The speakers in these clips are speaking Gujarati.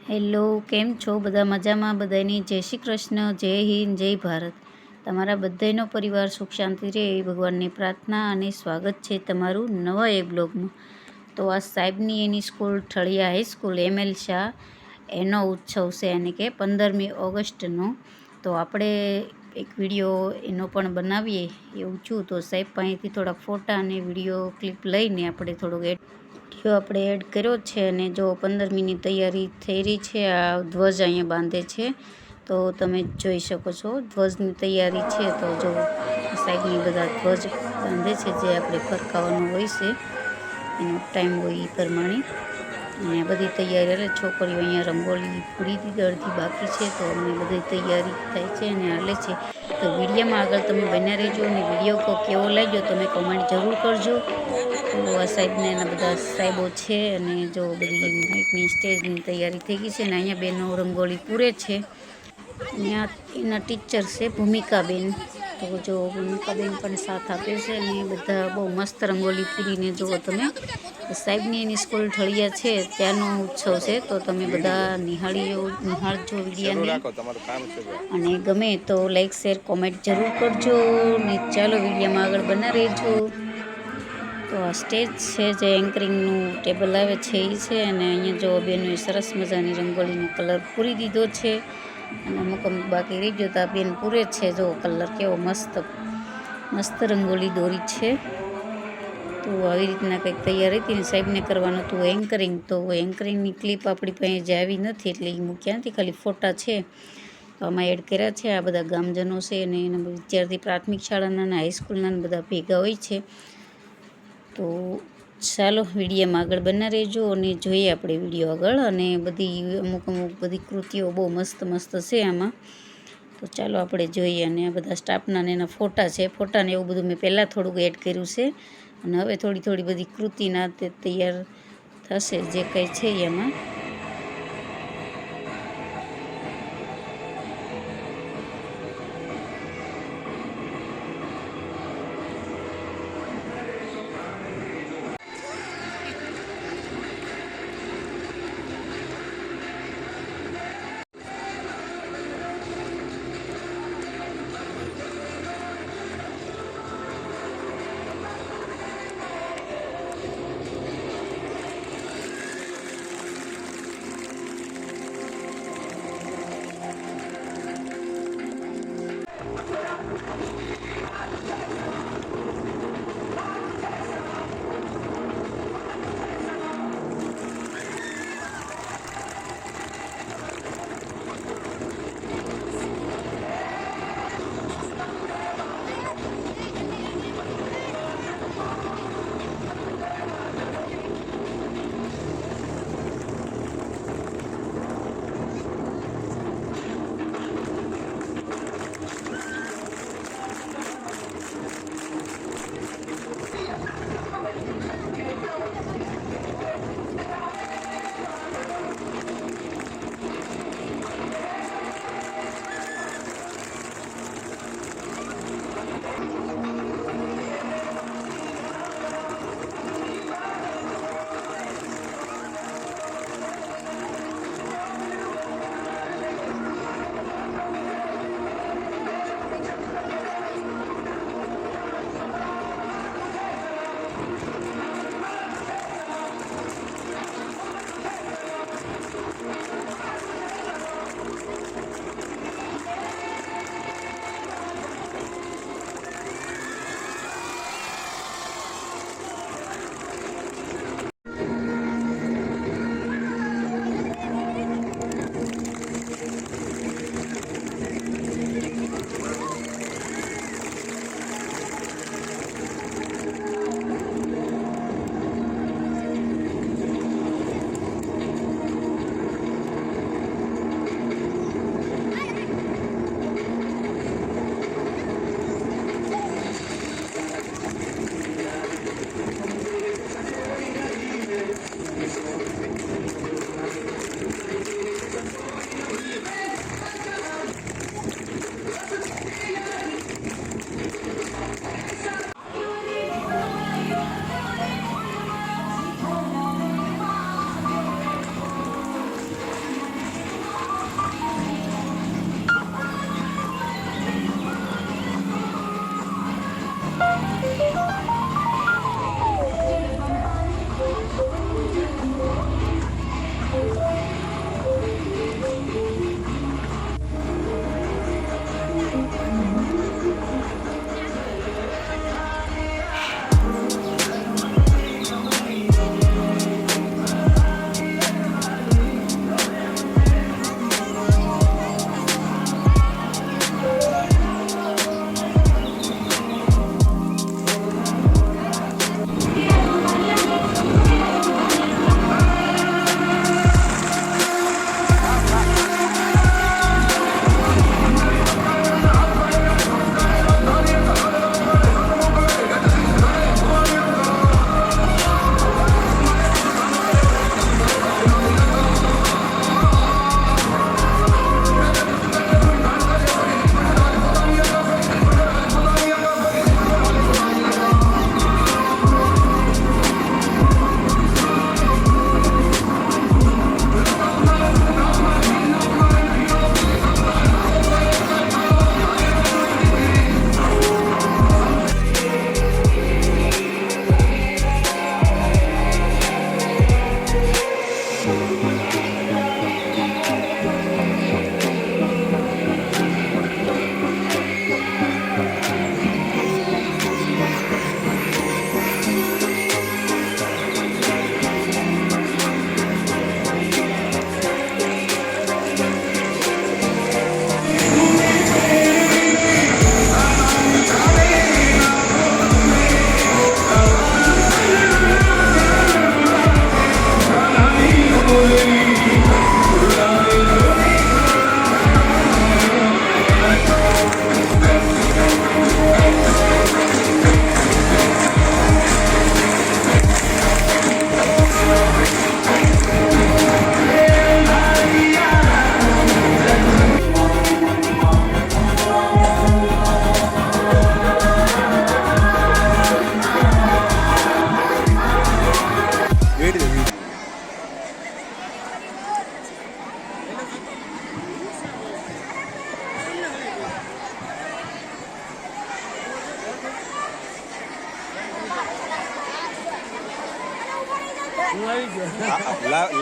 હેલો, કેમ છો? બધા મજામાં? બધાની જય શ્રી કૃષ્ણ, જય હિન્દ, જય ભારત. તમારા બધાનો પરિવાર સુખ શાંતિ રહે એ ભગવાનની પ્રાર્થના અને સ્વાગત છે તમારું નવા એ બ્લોગમાં. તો આ સાહેબની એની સ્કૂલ ઠળિયા હાઈસ્કૂલ ML શાહ એનો ઉત્સવ છે, એને કે 15મી ઓગસ્ટનો. તો આપણે એક વિડીયો એનો પણ બનાવીએ એવું છું. તો સાહેબ પાસેથી થોડાક ફોટા અને વિડીયો ક્લિપ લઈને આપણે થોડુંક આપણે એડ કર્યો છે. અને જો 15મીની તૈયારી થઈ રહી છે. આ ધ્વજ અહીંયા બાંધે છે તો તમે જોઈ શકો છો ધ્વજની તૈયારી છે. તો જો સાઈડની બધા ધ્વજ બાંધે છે જે આપણે ફરકાવવાનો હોય છે, એનો ટાઈમ હોય એ પ્રમાણે. અને આ બધી તૈયારી એટલે છોકરીઓ અહીંયા રંગોળી પૂરી દીધી, અડધી બાકી છે. તો અમને બધી તૈયારી થાય છે અને હાલે છે. તો વિડીયોમાં આગળ તમે બન્યા રહેજો અને વિડીયો કેવો લાગ્યો તમે કમેન્ટ જરૂર કરજો. તો આ સાહેબને એના બધા સાહેબો છે અને જો બધી માઇકની સ્ટેજની તૈયારી થઈ ગઈ છે. ને અહીંયા બેનો રંગોળી પૂરે છે. અહીંયા એના ટીચર છે ભૂમિકાબેન. તો જો ભૂમિકાબેન પણ સાથ આપે છે અને બધા બહુ મસ્ત રંગોળી પૂરીને જુઓ તમે. સાહેબની એની સ્કૂલ ઠળિયા છે ત્યાંનો ઉત્સવ છે. તો તમે બધા નિહાળજો વિડીયાને, અને ગમે તો લાઈક શેર કોમેન્ટ જરૂર કરજો. ને ચાલો વિડીયામાં આગળ બના રહેજો. તો આ સ્ટેજ છે જે એન્કરિંગનું ટેબલ આવે છે એ છે. અને અહીંયા જો બેનોએ સરસ મજાની રંગોળીનો કલર પૂરી દીધો છે અને અમુક બાકી રહી ગયો તો આ બેન પૂરે છે. જો કલર કેવો મસ્ત મસ્ત રંગોળી દોરી છે. તો આવી રીતના કંઈક તૈયાર હતી ને સાહેબને કરવાનું હતું એન્કરિંગ. તો એન્કરિંગની ક્લિપ આપણી પાસે જે આવી નથી એટલે એ મૂક્યા નથી, ખાલી ફોટા છે તો આમાં એડ કર્યા છે. આ બધા ગામજનો છે અને એના વિદ્યાર્થી પ્રાથમિક શાળાના અને હાઈસ્કૂલના બધા ભેગા હોય છે. તો ચાલો વિડીયોમાં આગળ બના રહેજો અને જોઈએ આપણે વિડીયો આગળ. અને બધી અમુક બધી કૃતિઓ બહુ મસ્ત મસ્ત છે આમાં. તો ચાલો આપણે જોઈએ. અને આ બધા સ્ટાફના ને એના ફોટા છે. ફોટાને એવું બધું મેં પહેલાં થોડુંક એડ કર્યું છે અને હવે થોડી બધી કૃતિના તે તૈયાર થશે જે કંઈ છે એમાં.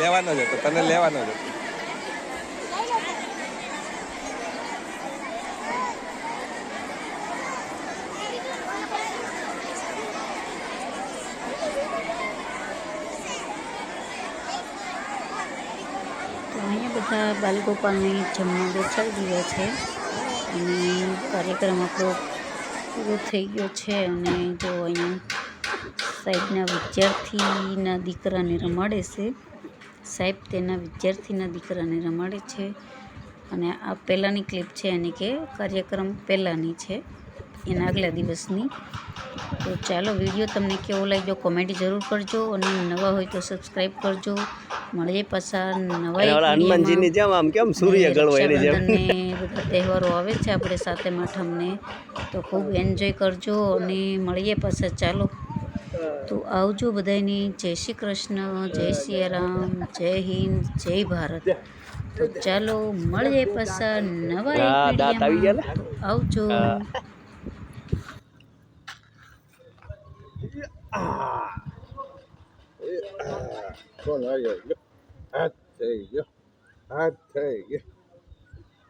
લેવાનો જ હતો, તને લેવાનો જ હતો. તો અહીંયા બધા બાલગોપાલને જમવા બેસાડી દીધા છે અને કાર્યક્રમ આપણો પૂરો થઈ ગયો છે. અને જો અહીંયા સાહેબના વિદ્યાર્થીના દીકરાને રમાડે છે. સાહેબ તેના વિદ્યાર્થીના દીકરાને રમાડે છે. અને આ પહેલાંની ક્લિપ છે, એની કે કાર્યક્રમ પહેલાંની છે, એના આગલા દિવસની. તો ચાલો, વિડીયો તમને કેવો લાગ્યો કોમેન્ટ જરૂર કરજો અને નવા હોય તો સબસ્ક્રાઈબ કરજો. મળીએ પાછા નવા હનુમાનજીની જેમ આમ કેમ સૂર્ય ગળવો એની જેમ. બધા તહેવારો આવે છે આપણે સાતમ આઠમને, તો ખૂબ એન્જોય કરજો અને મળીએ પાછા. ચાલો તો આવજો બધાને. જય શ્રી કૃષ્ણ, જય સિયારામ, જય હિન્દ, જય ભારત. તો ચાલો મળીએ પાછા નવા એક વિડીયોમાં. તો આવજો.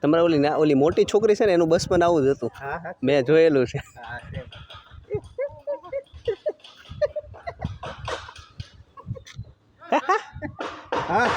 તમારે ઓલી મોટી છોકરી છે ને, એનું બસમાં આવું જ હતું, મેં જોયેલું છે. હા